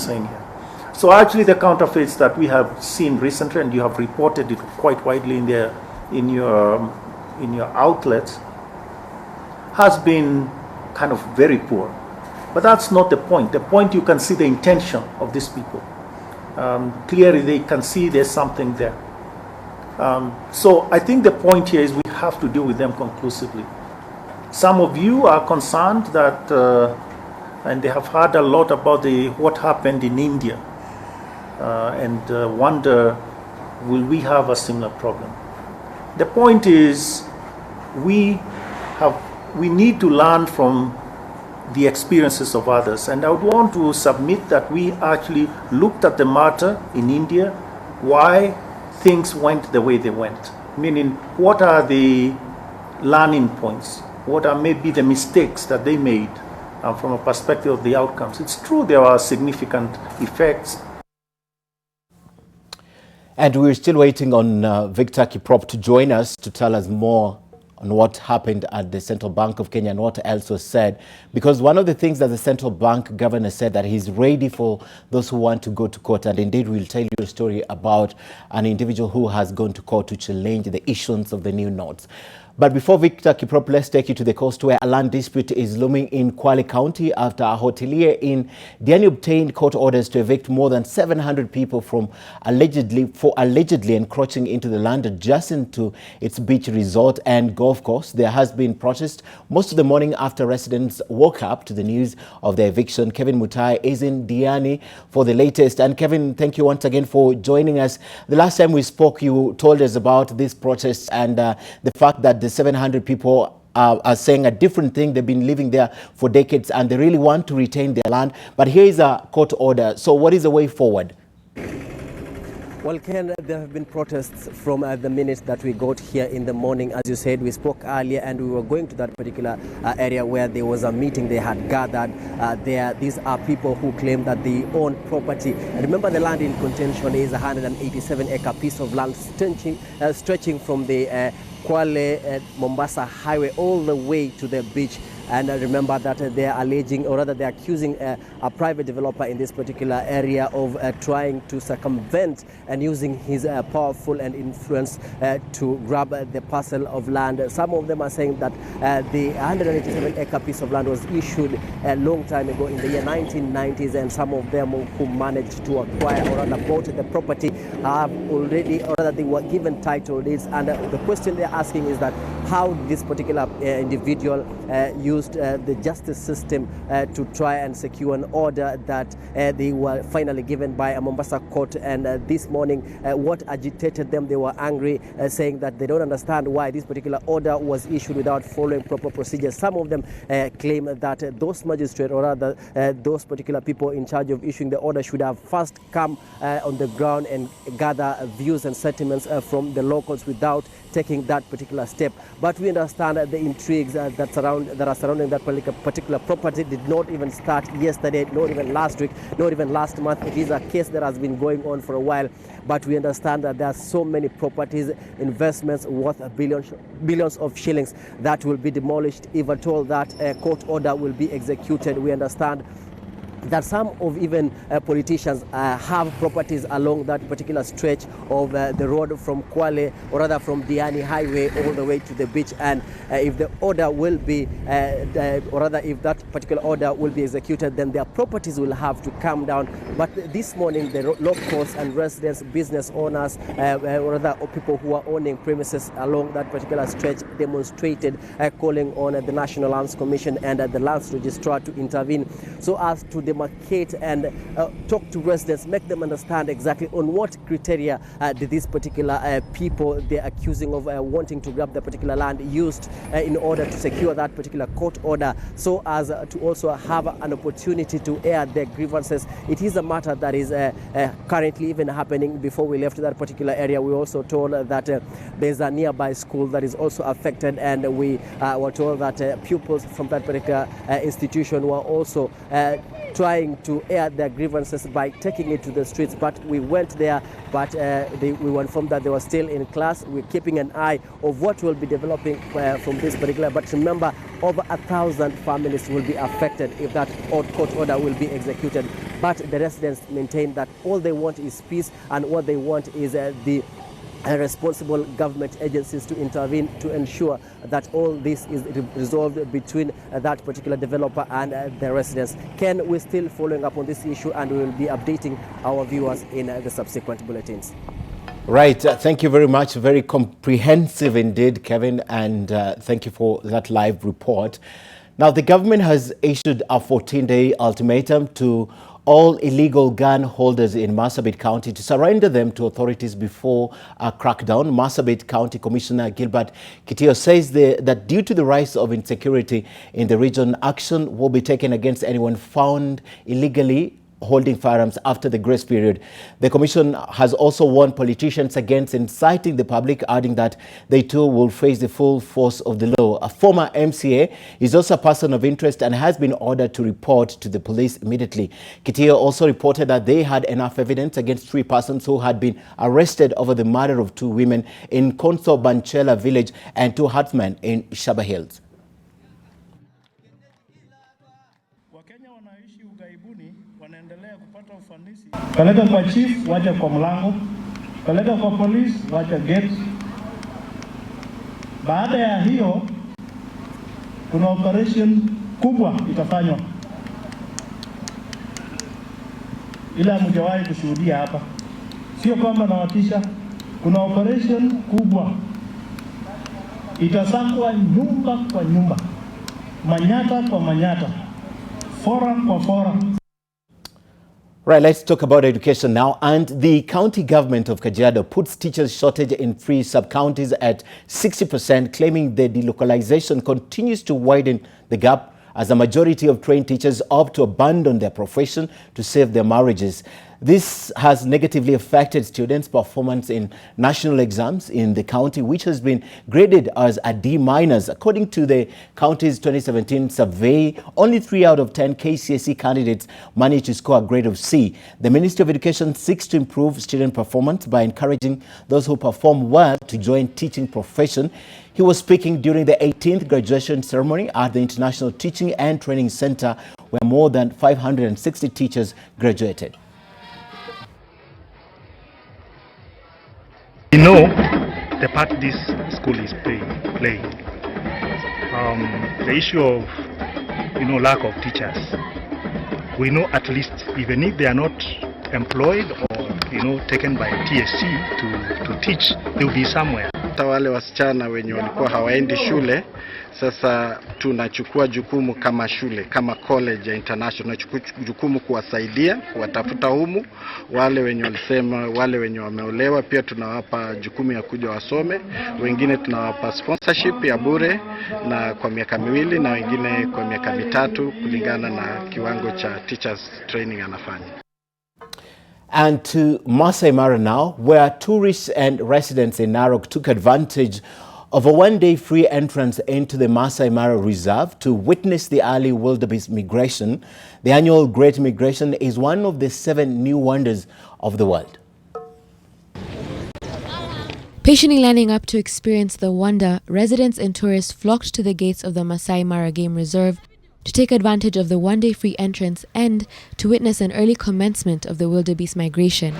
saying here. So actually the counterfeits that we have seen recently, and you have reported it quite widely in your outlets, has been kind of very poor. But that's not the point. The point, you can see the intention of these people. Clearly they can see there's something there. So I think the point here is we have to deal with them conclusively. Some of you are concerned that, and they have heard a lot about what happened in India, and wonder, will we have a similar problem? The point is, we need to learn from the experiences of others. And I would want to submit that we actually looked at the matter in India, why things went the way they went. Meaning, what are the learning points? What are maybe the mistakes that they made from a perspective of the outcomes? It's true there are significant effects. And we're still waiting on Victor Kiprop to join us to tell us more on what happened at the Central Bank of Kenya and what else was said. Because one of the things that the Central Bank governor said, that he's ready for those who want to go to court. And indeed, we'll tell you a story about an individual who has gone to court to challenge the issuance of the new notes. But before Victor Kiprop, let's take you to the coast where a land dispute is looming in Kwale County after a hotelier in Diani obtained court orders to evict more than 700 people from allegedly encroaching into the land adjacent to its beach resort and golf course. There has been protest most of the morning after residents woke up to the news of the eviction. Kevin Mutai is in Diani for the latest. And Kevin, thank you once again for joining us. The last time we spoke, you told us about these protests and the fact that the 700 people are saying a different thing. They've been living there for decades and they really want to retain their land. But here is a court order. So what is the way forward? Well, Ken, there have been protests from the minute that we got here in the morning. As you said, we spoke earlier and we were going to that particular area where there was a meeting they had gathered there. These are people who claim that they own property. And remember, the land in contention is a 187-acre piece of land stretching from the Kwale Mombasa highway all the way to the beach. And remember that they are alleging, or rather they're accusing a private developer in this particular area of trying to circumvent and using his powerful and influence to grab the parcel of land. Some of them are saying that the 187-acre piece of land was issued a long time ago in the year 1990s, and some of them who managed to acquire or rather bought the property have already, or rather they were given title deeds. And the question they're asking is that how this particular individual used the justice system to try and secure an order that they were finally given by a Mombasa court. And this morning, what agitated them, they were angry, saying that they don't understand why this particular order was issued without following proper procedures. Some of them claim that those magistrates, or rather those particular people in charge of issuing the order, should have first come on the ground and gather views and sentiments from the locals without taking that particular step. But we understand that the intrigues that are surrounding that particular property did not even start yesterday, not even last week, not even last month. It is a case that has been going on for a while. But we understand that there are so many properties, investments worth billions of shillings that will be demolished if at all that court order will be executed. We understand that some of even politicians have properties along that particular stretch of the road from Kwale, or rather from Diani Highway all the way to the beach. And if the order will be, or rather if that particular order will be executed, then their properties will have to come down. But this morning, the locals and residents, business owners, or rather people who are owning premises along that particular stretch demonstrated, calling on the National Lands Commission and the Lands Registrar to intervene so as to demarcate and talk to residents, make them understand exactly on what criteria did these particular people they're accusing of wanting to grab the particular land used in order to secure that particular court order, so as to also have an opportunity to air their grievances. It is a matter that is currently even happening. Before we left that particular area, we also told that there's a nearby school that is also affected, and we were told that pupils from that particular institution were also trying to air their grievances by taking it to the streets. But we went there, but we were informed that they were still in class. We're keeping an eye of what will be developing from this particular. But remember, over 1,000 families will be affected if that court order will be executed. but the residents maintain that all they want is peace, and what they want is the responsible government agencies to intervene to ensure that all this is resolved between that particular developer and the residents. Ken, we're still following up on this issue, and we will be updating our viewers in the subsequent bulletins. Right. Thank you very much. Very comprehensive indeed, Kevin, and thank you for that live report. Now, the government has issued a 14-day ultimatum to all illegal gun holders in Marsabit County to surrender them to authorities before a crackdown. Marsabit County Commissioner Gilbert Kitio says that due to the rise of insecurity in the region, action will be taken against anyone found illegally holding firearms after the grace period. The commission has also warned politicians against inciting the public, adding that they too will face the full force of the law. A former MCA is also a person of interest and has been ordered to report to the police immediately. Kitio also reported that they had enough evidence against 3 persons who had been arrested over the murder of 2 women in Konso Banchela village and 2 herdsmen in Shaba Hills. Peleka kwa chief, wacha kwa mlango. Peleka kwa police, wacha gate. Baada ya hiyo, kuna operation kubwa itafanywa. Ila mjawahi kushuhudia hapa. Sio kwamba nawatisha, kuna operation kubwa. Itasakwa nyumba kwa nyumba. Manyata kwa manyata. Fora kwa fora. Right, let's talk about education now. And the county government of Kajiado puts teachers shortage in 3 sub-counties at 60%, claiming the delocalization continues to widen the gap as a majority of trained teachers opt to abandon their profession to save their marriages. This has negatively affected students' performance in national exams in the county, which has been graded as a D-. According to the county's 2017 survey, only 3 out of 10 KCSE candidates managed to score a grade of C. The Ministry of Education seeks to improve student performance by encouraging those who perform well to join teaching profession. He was speaking during the 18th graduation ceremony at the International Teaching and Training Center, where more than 560 teachers graduated. We know the part this school is playing. The issue of lack of teachers. We know at least even if they are not employed or taken by TSC to teach, they will be somewhere. Hata wale wasichana wenye walikuwa hawaendi shule, sasa tunachukua jukumu kama shule, kama college ya international, tunachukua jukumu kuwasaidia, kuwatafuta humu. Wale wenye walisema, wale wenye wameolewa pia tunawapa jukumu ya kuja wasome. Wengine tunawapa sponsorship ya bure na kwa miaka 2 na wengine kwa miaka 3 kulingana na kiwango cha teachers training anafanya. And to Maasai Mara now, where tourists and residents in Narok took advantage of a 1-day free entrance into the Maasai Mara Reserve to witness the early wildebeest migration. The annual Great Migration is one of the 7 new wonders of the world. Patiently lining up to experience the wonder, residents and tourists flocked to the gates of the Maasai Mara Game Reserve to take advantage of the 1-day free entrance and to witness an early commencement of the wildebeest migration.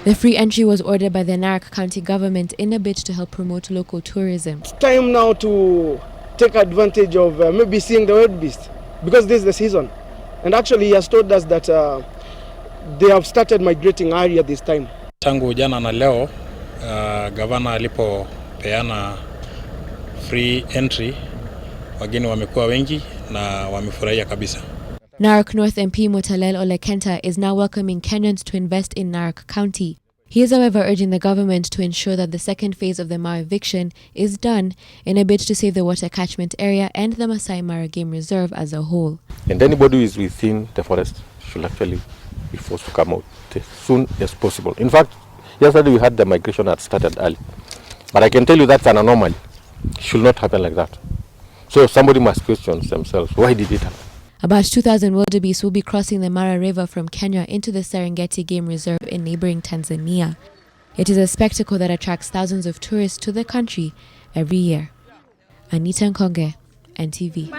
The free entry was ordered by the Narok County government in a bid to help promote local tourism. It's time now to take advantage of maybe seeing the wildebeest because this is the season. And actually he has told us that they have started migrating earlier this time. Tangu jana na leo, gavana alipopeana free entry, wageni wamekuwa wengi na wamefurahia kabisa. Narok North MP Mutalel Olekenta is now welcoming Kenyans to invest in Narok County. He is, however, urging the government to ensure that the second phase of the Mara eviction is done in a bid to save the water catchment area and the Maasai Mara Game Reserve as a whole. And anybody who is within the forest should actually be forced to come out as soon as possible. In fact, yesterday we had the migration that started early. But I can tell you that's an anomaly. It should not happen like that. So somebody must question themselves, why did it happen? About 2,000 wildebeest will be crossing the Mara River from Kenya into the Serengeti Game Reserve in neighboring Tanzania. It is a spectacle that attracts thousands of tourists to the country every year. Anita Nkonge, NTV.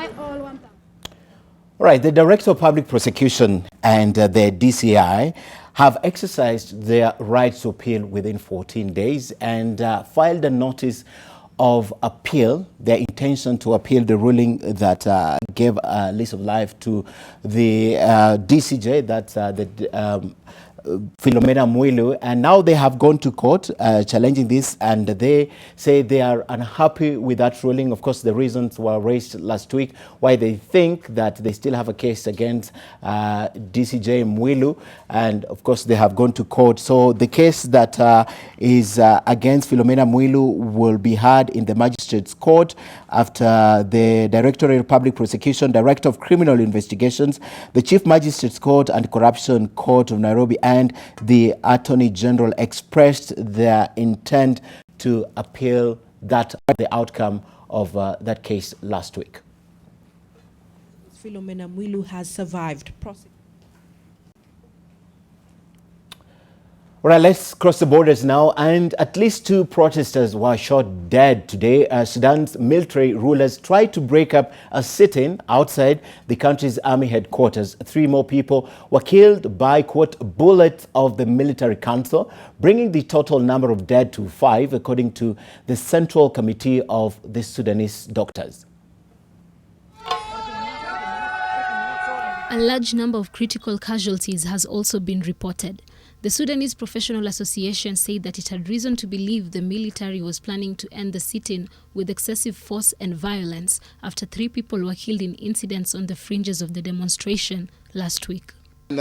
All right, the Director of Public Prosecution and the DCI have exercised their right to appeal within 14 days and filed a notice of appeal, their intention to appeal the ruling that gave a lease of life to the DCJ, that's the Philomena Mwilu, and now they have gone to court challenging this, and they say they are unhappy with that ruling. Of course, the reasons were raised last week why they think that they still have a case against DCJ Mwilu, and of course they have gone to court. So the case that is against Philomena Mwilu will be heard in the Magistrates Court after the Directorate of Public Prosecution, Director of Criminal Investigations, the Chief Magistrates Court and Corruption Court of Nairobi, and the Attorney General expressed their intent to appeal the outcome of that case last week. Philomena Mwilu has survived. All right, let's cross the borders now. And at least 2 protesters were shot dead today as Sudan's military rulers tried to break up a sit-in outside the country's army headquarters. 3 more people were killed by, quote, bullets of the military council, bringing the total number of dead to 5, according to the Central Committee of the Sudanese Doctors. A large number of critical casualties has also been reported. The Sudanese Professional Association said that it had reason to believe the military was planning to end the sit-in with excessive force and violence after 3 people were killed in incidents on the fringes of the demonstration last week. We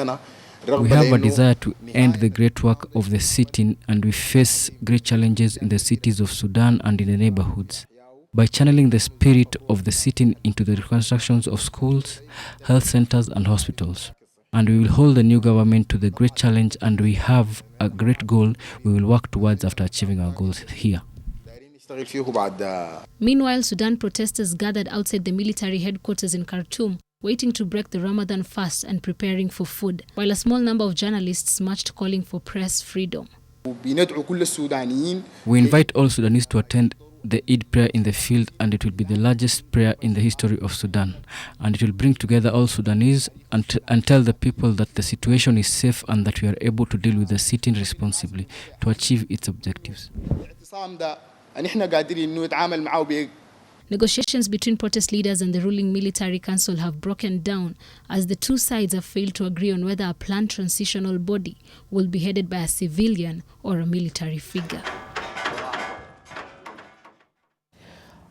have a desire to end the great work of the sit-in, and we face great challenges in the cities of Sudan and in the neighborhoods. By channeling the spirit of the sit-in into the reconstructions of schools, health centers and hospitals. And we will hold the new government to the great challenge, and we have a great goal we will work towards after achieving our goals here. Meanwhile, Sudan protesters gathered outside the military headquarters in Khartoum, waiting to break the Ramadan fast and preparing for food, while a small number of journalists marched calling for press freedom. We invite all Sudanese to attend the Eid prayer in the field, and it will be the largest prayer in the history of Sudan, and it will bring together all Sudanese and tell the people that the situation is safe and that we are able to deal with the sit-in responsibly to achieve its objectives. Negotiations between protest leaders and the ruling military council have broken down as the 2 sides have failed to agree on whether a planned transitional body will be headed by a civilian or a military figure.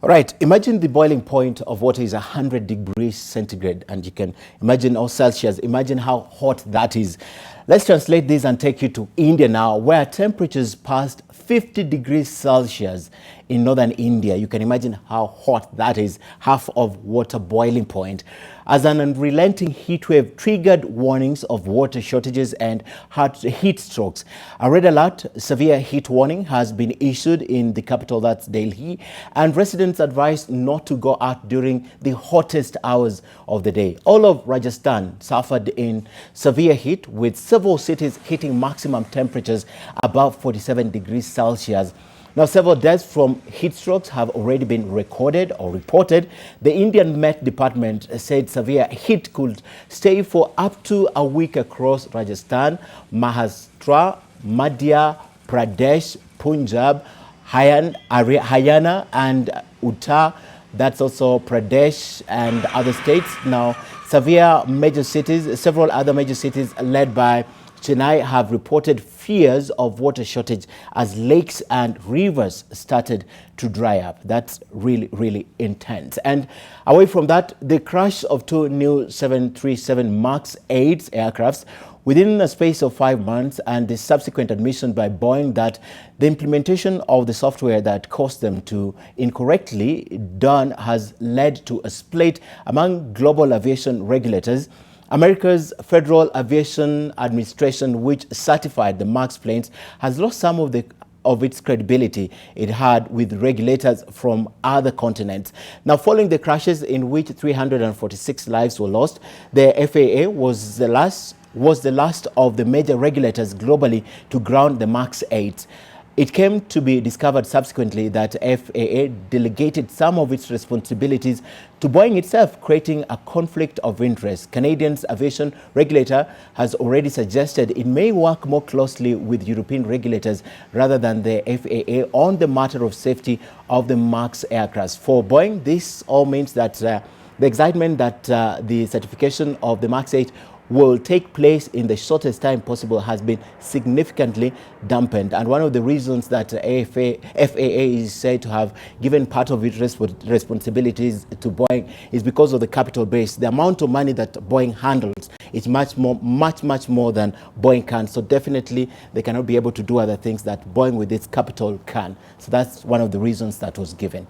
All right, imagine the boiling point of water is 100 degrees centigrade, and you can imagine, or Celsius, imagine how hot that is. Let's translate this and take you to India now, where temperatures passed 50 degrees Celsius in northern India. You can imagine how hot that is, half of water boiling point. As an unrelenting heat wave triggered warnings of water shortages and heat strokes. A red alert, severe heat warning, has been issued in the capital, that's Delhi, and residents advised not to go out during the hottest hours of the day. All of Rajasthan suffered in severe heat, with several cities hitting maximum temperatures above 47 degrees Celsius. Now, several deaths from heat strokes have already been recorded or reported. The Indian Met Department said severe heat could stay for up to a week across Rajasthan, Maharashtra, Madhya Pradesh, Punjab, Haryana and Uttar. That's also Pradesh and other states. Now, several other major cities led by Chennai have reported fears of water shortage as lakes and rivers started to dry up. That's really, really intense. And away from that, the crash of 2 new 737 MAX 8 aircrafts within a space of 5 months, and the subsequent admission by Boeing that the implementation of the software that caused them to incorrectly done has led to a split among global aviation regulators. America's Federal Aviation Administration, which certified the MAX planes, has lost some of its credibility it had with regulators from other continents. Now, following the crashes in which 346 lives were lost, the FAA was the last of the major regulators globally to ground the MAX 8. It came to be discovered subsequently that FAA delegated some of its responsibilities to Boeing itself, creating a conflict of interest. Canadian's aviation regulator has already suggested it may work more closely with European regulators rather than the FAA on the matter of safety of the MAX aircraft. For Boeing, this all means that the excitement that the certification of the MAX 8 will take place in the shortest time possible has been significantly dampened. And one of the reasons that FAA is said to have given part of its responsibilities to Boeing is because of the capital base. The amount of money that Boeing handles is much more than Boeing can. So definitely they cannot be able to do other things that Boeing with its capital can. So that's one of the reasons that was given.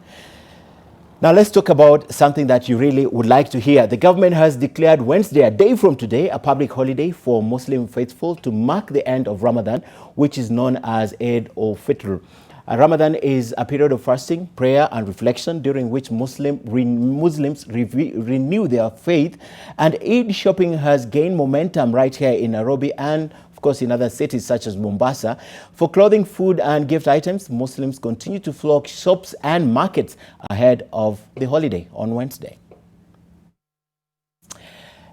Now let's talk about something that you really would like to hear. The government has declared Wednesday, a day from today, a public holiday for Muslim faithful to mark the end of Ramadan, which is known as Eid al-Fitr. Ramadan is a period of fasting, prayer and reflection during which Muslims renew their faith, and Eid shopping has gained momentum right here in Nairobi and of course in other cities such as Mombasa. For clothing, food and gift items, Muslims continue to flock shops and markets ahead of the holiday on Wednesday.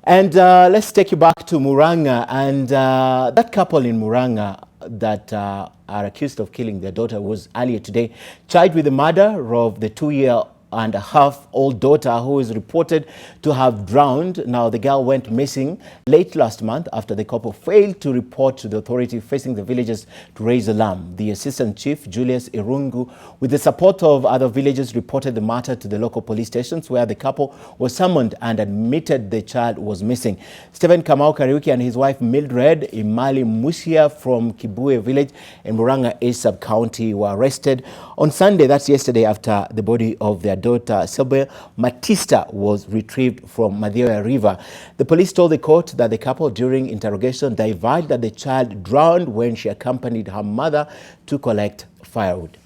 And let's take you back to Murang'a, and that couple in Murang'a that are accused of killing their daughter was earlier today charged with the murder of the 2-year-and-a-half-old daughter who is reported to have drowned. Now, the girl went missing late last month after the couple failed to report to the authority, facing the villagers to raise alarm. The Assistant Chief, Julius Irungu, with the support of other villagers, reported the matter to the local police stations, where the couple was summoned and admitted the child was missing. Stephen Kamau Kariuki and his wife Mildred Imali Musia from Kibue village in Murang'a East Sub-County were arrested on Sunday, that's yesterday, after the body of their daughter Silvia Matista was retrieved from Mathioya River. The police told the court that the couple, during interrogation, divulged that the child drowned when she accompanied her mother to collect firewood.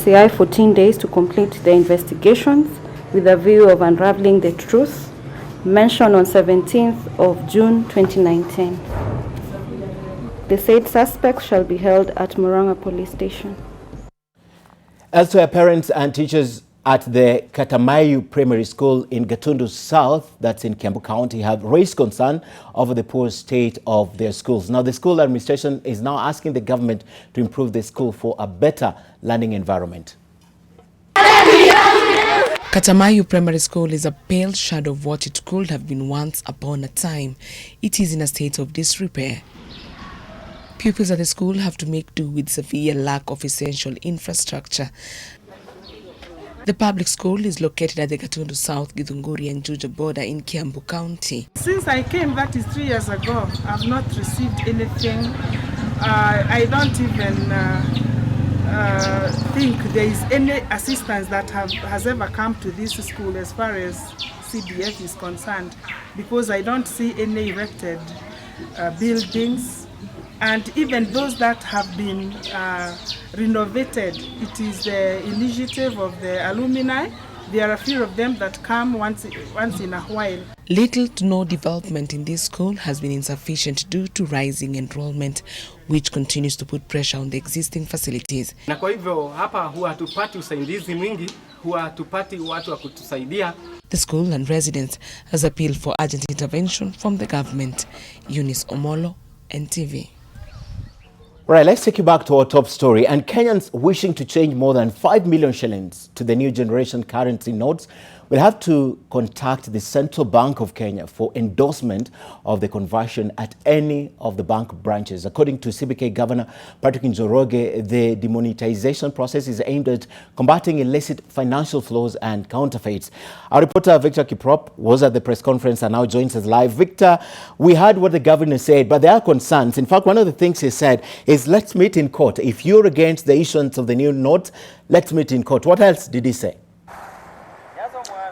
CI 14 days to complete the investigations with a view of unraveling the truth, mentioned on 17th of June 2019. The said suspects shall be held at Murang'a Police Station. Elsewhere, parents and teachers at the Katamayu Primary School in Gatundu South, that's in Kiambu County, have raised concern over the poor state of their schools. Now, the school administration is now asking the government to improve the school for a better learning environment. Katamayu Primary School is a pale shadow of what it could have been once upon a time. It is in a state of disrepair. Pupils at the school have to make do with severe lack of essential infrastructure. The public school is located at the Gatundu South, Githunguri and Juja border in Kiambu County. Since I came, that is 3 years ago, I've not received anything. I don't even think there is any assistance that has ever come to this school as far as CDF is concerned, because I don't see any erected buildings. And even those that have been renovated, it is the initiative of the alumni. There are a few of them that come once in a while. Little to no development in this school has been insufficient due to rising enrollment, which continues to put pressure on the existing facilities. Na kwa hivyo hapa huwa hatupati usaidizi mwingi, huwa hatupati watu wa kutusaidia. The school and residents has appealed for urgent intervention from the government. Eunice Omolo, NTV. Right, let's take you back to our top story. And Kenyans wishing to change more than 5 million shillings to the new generation currency notes will have to contact the Central Bank of Kenya for endorsement of the conversion at any of the bank branches. According to CBK Governor Patrick Njoroge, the demonetization process is aimed at combating illicit financial flows and counterfeits. Our reporter Victor Kiprop was at the press conference and now joins us live. Victor, we heard what the governor said, but there are concerns. In fact, one of the things he said is, let's meet in court. If you're against the issuance of the new notes, let's meet in court. What else did he say?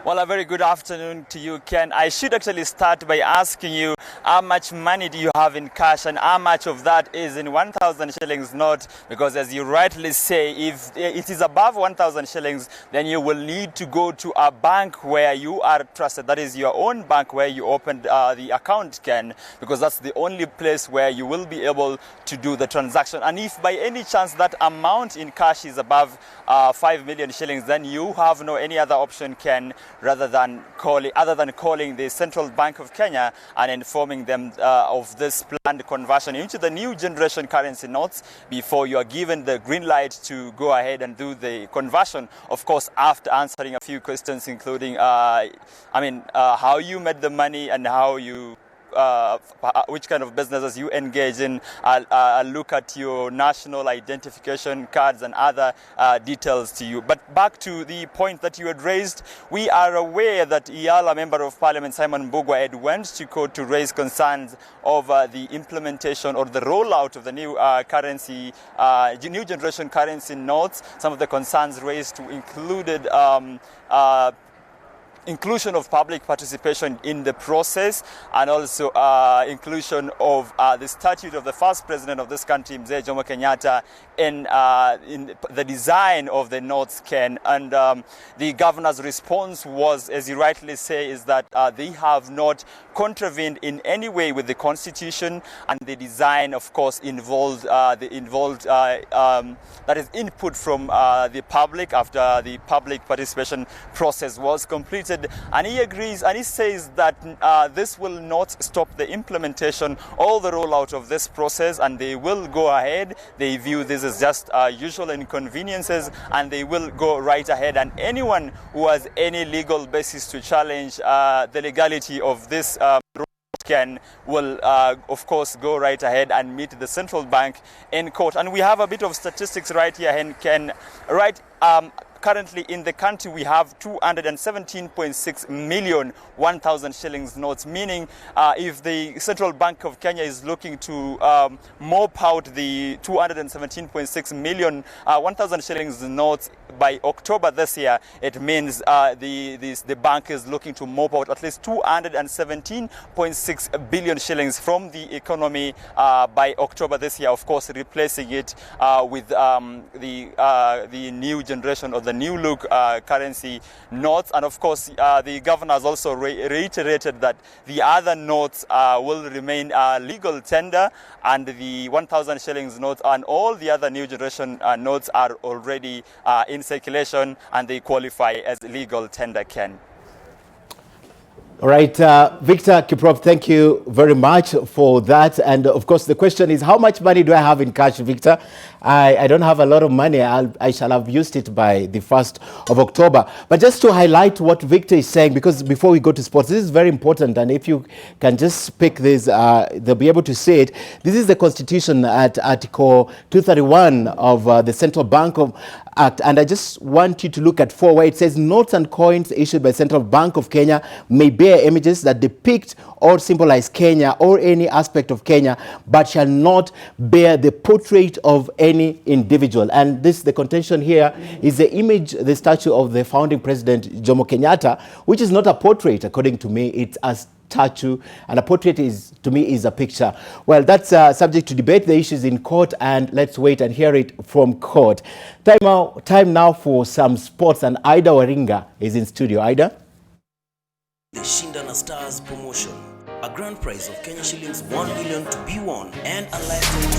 Well, a very good afternoon to you, Ken. I should actually start by asking you, how much money do you have in cash and how much of that is in 1,000 shillings note, because as you rightly say, if it is above 1,000 shillings, then you will need to go to a bank where you are trusted. That is your own bank where you opened the account, Ken, because that's the only place where you will be able to do the transaction. And if by any chance that amount in cash is above 5 million shillings, then you have no any other option, Ken, other than calling the Central Bank of Kenya and informing them of this planned conversion into the new generation currency notes before you are given the green light to go ahead and do the conversion. Of course, after answering a few questions, including, how you made the money and how you which kind of businesses you engage in. I'll look at your national identification cards and other details to you. But back to the point that you had raised, we are aware that Iyala Member of Parliament Simon Mbugua had went to court to raise concerns over the implementation or the rollout of the new new generation currency notes. Some of the concerns raised included inclusion of public participation in the process, and also inclusion of the statute of the first president of this country, Mzee Jomo Kenyatta, in the design of the notes, Ken. And the governor's response was, as you rightly say, is that they have not contravened in any way with the constitution, and the design, of course, involved that is input from the public after the public participation process was completed. And he agrees, and he says that this will not stop the implementation or the rollout of this process, and they will go ahead. They view this as just usual inconveniences, and they will go right ahead. And anyone who has any legal basis to challenge the legality of this will, of course, go right ahead and meet the central bank in court. And we have a bit of statistics right here, Ken. Right, currently in the country, we have 217.6 million 1,000 shillings notes, meaning if the Central Bank of Kenya is looking to mop out the 217.6 million 1,000 shillings notes by October this year, it means the bank is looking to mop out at least 217.6 billion shillings from the economy by October this year, of course, replacing it with the new generation of the new look currency notes. And of course, the governor has also reiterated that the other notes will remain legal tender, and the 1,000 shillings notes and all the other new generation notes are already in circulation, and they qualify as legal tender, Ken. All right, Victor Kiprop, thank you very much for that. And of course, the question is, how much money do I have in cash, Victor? I don't have a lot of money. I shall have used it by the 1st of October. But just to highlight what Victor is saying, because before we go to sports, this is very important. And if you can just pick this, they'll be able to see it. This is the Constitution at Article 231 of the Central Bank Act. And I just want you to look at 4, where it says notes and coins issued by Central Bank of Kenya may bear images that depict or symbolize Kenya or any aspect of Kenya, but shall not bear the portrait of any individual. And this, the contention here, is the image, the statue of the founding president Jomo Kenyatta, which is not a portrait, according to me. It's a statue, and a portrait is, to me, is a picture. Well, that's subject to debate. The issue is in court, and let's wait and hear it from court. Time now for some sports, and Ida Waringa is in studio. Ida? The Shindana Stars promotion. A grand prize of Kenya shillings 1 million to be won, and a lifetime.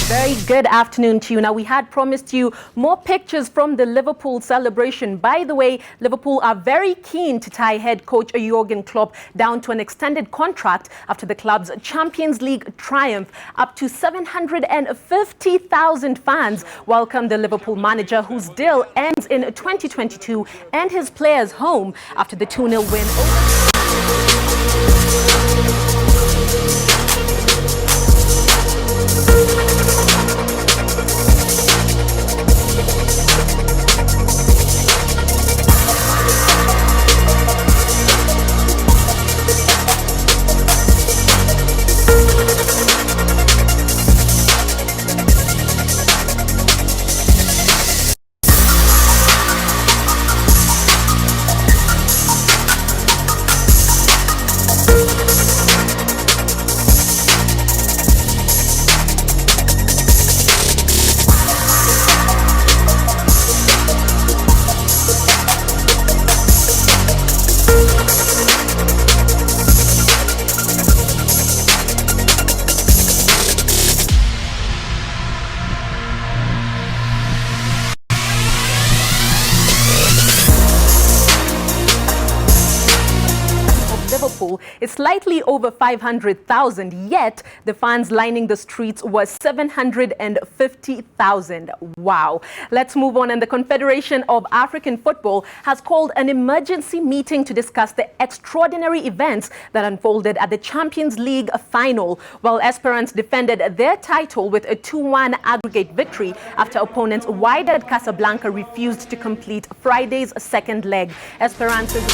Very good afternoon to you. Now, we had promised you more pictures from the Liverpool celebration. By the way, Liverpool are very keen to tie head coach Jurgen Klopp down to an extended contract after the club's Champions League triumph. Up to 750,000 fans welcomed the Liverpool manager, whose deal ends in 2022, and his players home after the 2-0 win. slightly over 500,000, yet the fans lining the streets was 750,000. Wow. Let's move on. And the Confederation of African Football has called an emergency meeting to discuss the extraordinary events that unfolded at the Champions League final, while Esperance defended their title with a 2-1 aggregate victory after opponents Wydad Casablanca refused to complete Friday's second leg. Esperance's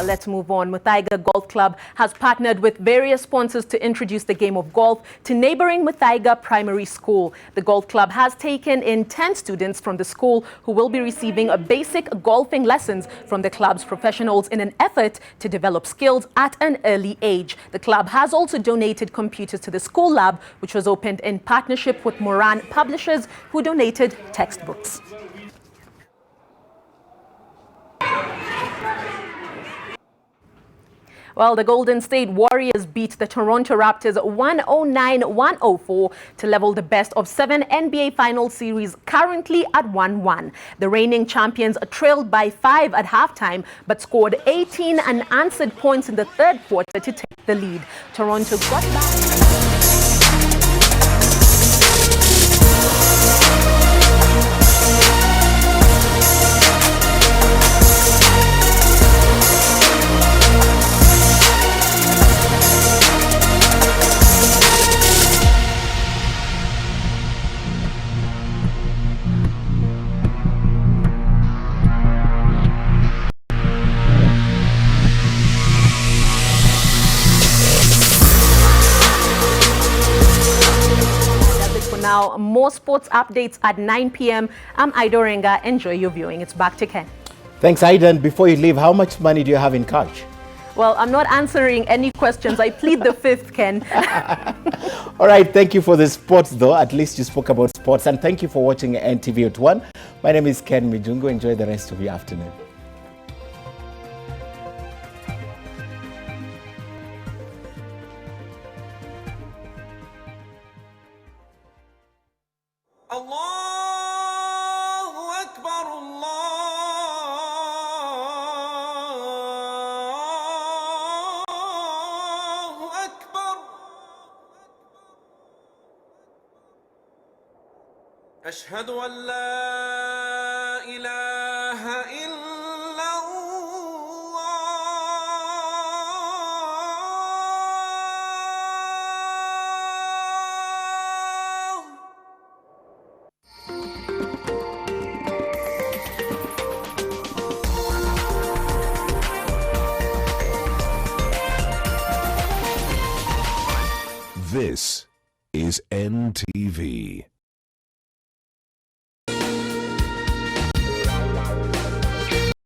Let's move on. Muthaiga Golf Club has partnered with various sponsors to introduce the game of golf to neighboring Muthaiga Primary School. The golf club has taken in 10 students from the school who will be receiving basic golfing lessons from the club's professionals in an effort to develop skills at an early age. The club has also donated computers to the school lab, which was opened in partnership with Moran Publishers, who donated textbooks. Well, the Golden State Warriors beat the Toronto Raptors 109-104 to level the best of 7 NBA Finals series, currently at 1-1. The reigning champions trailed by 5 at halftime, but scored 18 unanswered points in the third quarter to take the lead. Toronto got back. Now, more sports updates at 9 p.m. I'm Ida Renga. Enjoy your viewing. It's back to Ken. Thanks, Ida. And before you leave, how much money do you have in cash? Well, I'm not answering any questions. I plead the fifth, Ken. All right. Thank you for the sports, though. At least you spoke about sports. And thank you for watching NTV at 1. My name is Ken Mijungu. Enjoy the rest of your afternoon. أشهد أن لا إله إلا This is NTV.